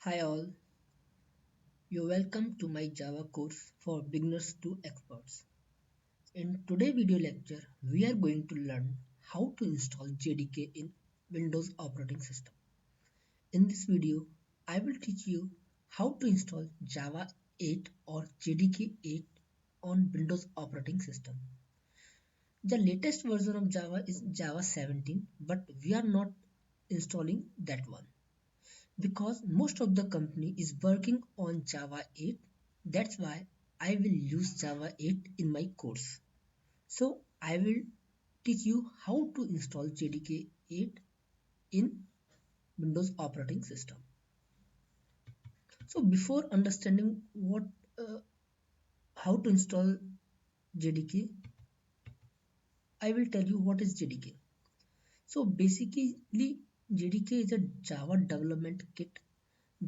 Hi all, you're welcome to my Java course for beginners to experts. In today's video lecture, we are going to learn how to install JDK in Windows operating system. In this video, I will teach you how to install Java 8 or JDK 8 on Windows operating system. The latest version of Java is Java 17, but we are not installing that one, because most of the company is working on Java 8. That's why I will use Java 8 in my course. So I will teach you how to install JDK 8 in Windows operating system. So before understanding uh, how to install JDK, I will tell you what is JDK. So basically JDK is a Java development kit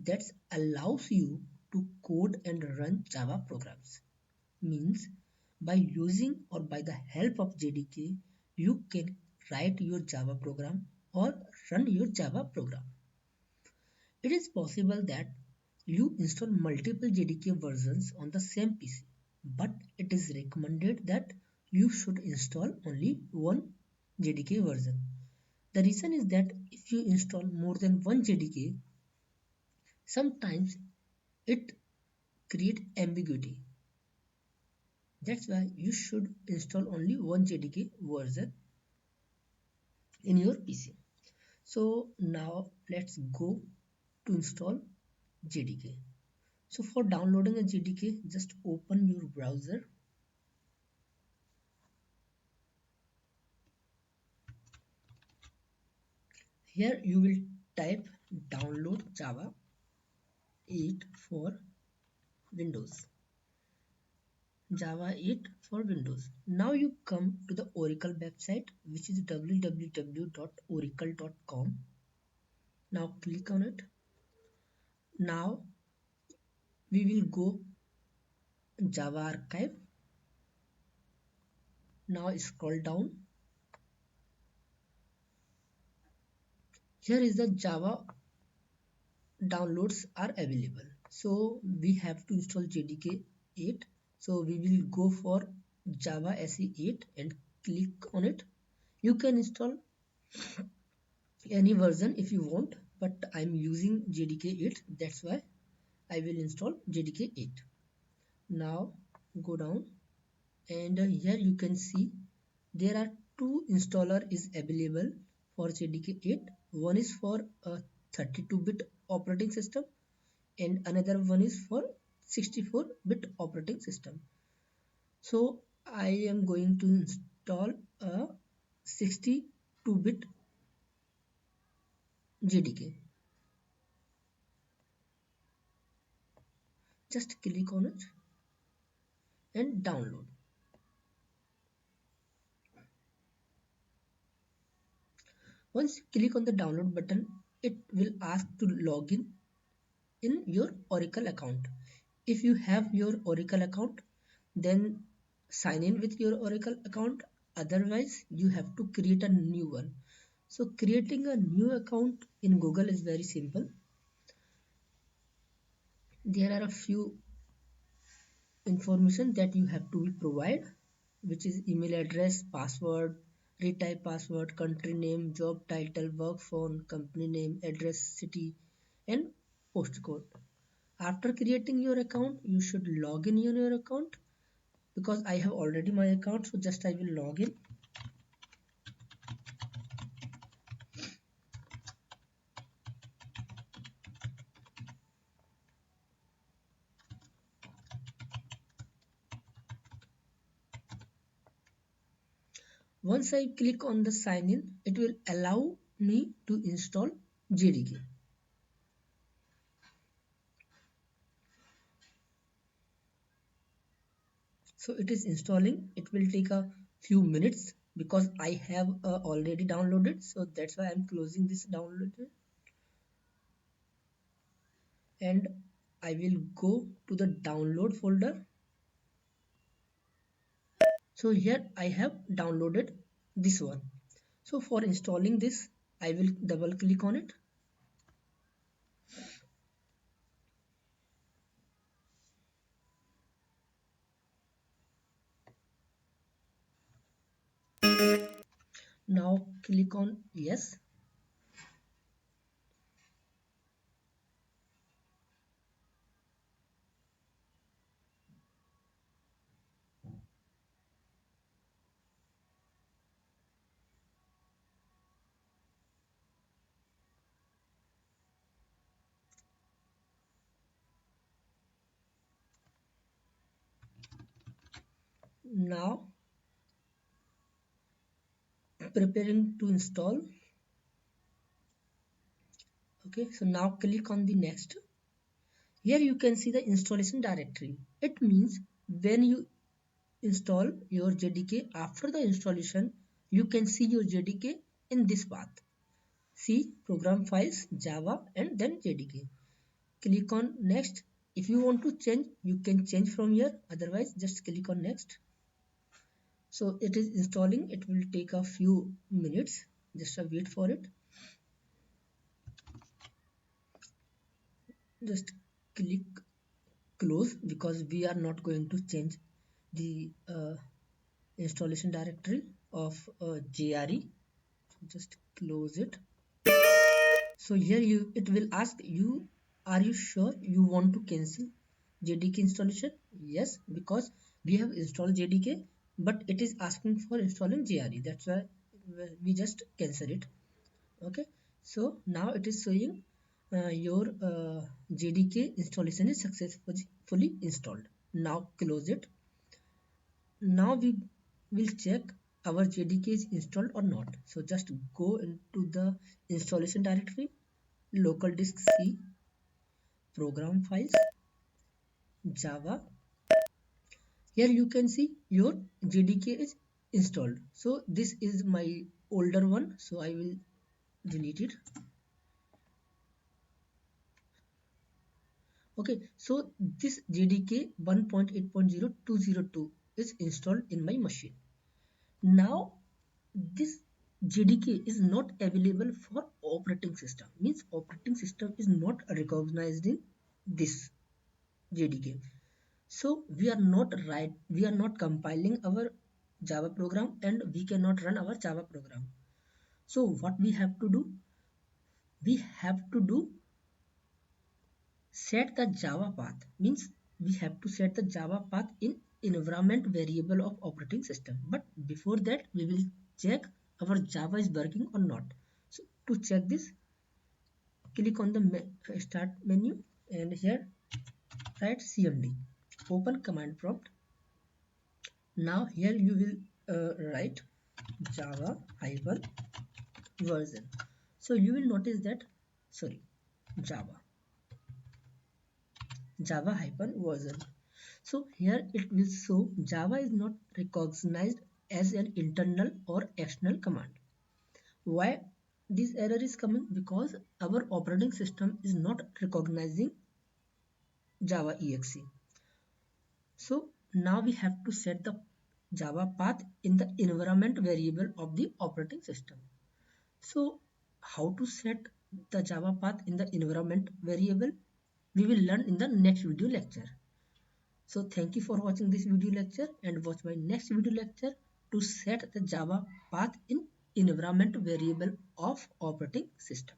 that allows you to code and run Java programs. Means by using or by the help of JDK, you can write your Java program or run your Java program. It is possible that you install multiple JDK versions on the same PC, but it is recommended that you should install only one JDK version. The reason is that if you install more than one JDK, sometimes it creates ambiguity. That's why you should install only one JDK version in your PC. So now let's go to install JDK. So for downloading a JDK, just open your browser. Here you will type download Java 8 for Windows. Java 8 for Windows. Now you come to the Oracle website, which is www.oracle.com. Now click on it. Now we will go Java archive. Now scroll down. Here is the Java downloads are available. So we have to install JDK 8. So we will go for Java SE 8 and click on it. You can install any version if you want, but I'm using JDK 8. That's why I will install JDK 8. Now go down and here you can see there are two installer is available for JDK 8. One is for a 32-bit operating system and another one is for 64-bit operating system. So I am going to install a 62-bit JDK. Just click on it and download. Once you click on the download button, it will ask to log in your Oracle account. If you have your Oracle account, then sign in with your Oracle account. Otherwise, you have to create a new one. So creating a new account in Google is very simple. There are a few information that you have to provide, which is email address, password, retype password, country name, job title, work phone, company name, address, city, and postcode. After creating your account, you should log in your account. Because I have already my account, so just I will log in. Once I click on the sign in, it will allow me to install JDK. So it is installing. It will take a few minutes because I have already downloaded, so that's why I'm closing this download and I will go to the download folder. So here I have downloaded this one. So for installing this, I will double click on it. Now click on yes. Now preparing to install. Okay, so now click on the next. Here you can see the installation directory. It means when you install your JDK, after the installation you can see your JDK in this path. See program files, Java, and then JDK. Click on next. If you want to change, you can change from here, otherwise just click on next. So it is installing, it will take a few minutes, just wait for it. Just click close because we are not going to change the installation directory of JRE. Just close it. So here it will ask you, are you sure you want to cancel JDK installation? Yes, because we have installed JDK, but it is asking for installing JRE. That's why we just cancel it. Okay, so now it is showing your JDK installation is successfully installed. Now close it. Now we will check our JDK is installed or not. So just go into the installation directory, local disk C, program files, Java. Here you can see your JDK is installed. So this is my older one, so I will delete it. Okay, so this JDK 1.8.0202 is installed in my machine. Now this JDK is not available for operating system, means operating system is not recognized in this JDK. So we are not compiling our Java program and we cannot run our Java program. So what we have to do? We have to do set the Java path, means we have to set the Java path in environment variable of operating system. But before that we will check our Java is working or not. So to check this, click on the start menu and here write cmd, open command prompt. Now here you will write Java hyphen version. So you will notice that, sorry, Java Java hyphen version. So here it will show Java is not recognized as an internal or external command. Why this error is coming? Because our operating system is not recognizing Java exe. So now we have to set the Java path in the environment variable of the operating system. So how to set the Java path in the environment variable? We will learn in the next video lecture. So thank you for watching this video lecture and watch my next video lecture to set the Java path in environment variable of operating system.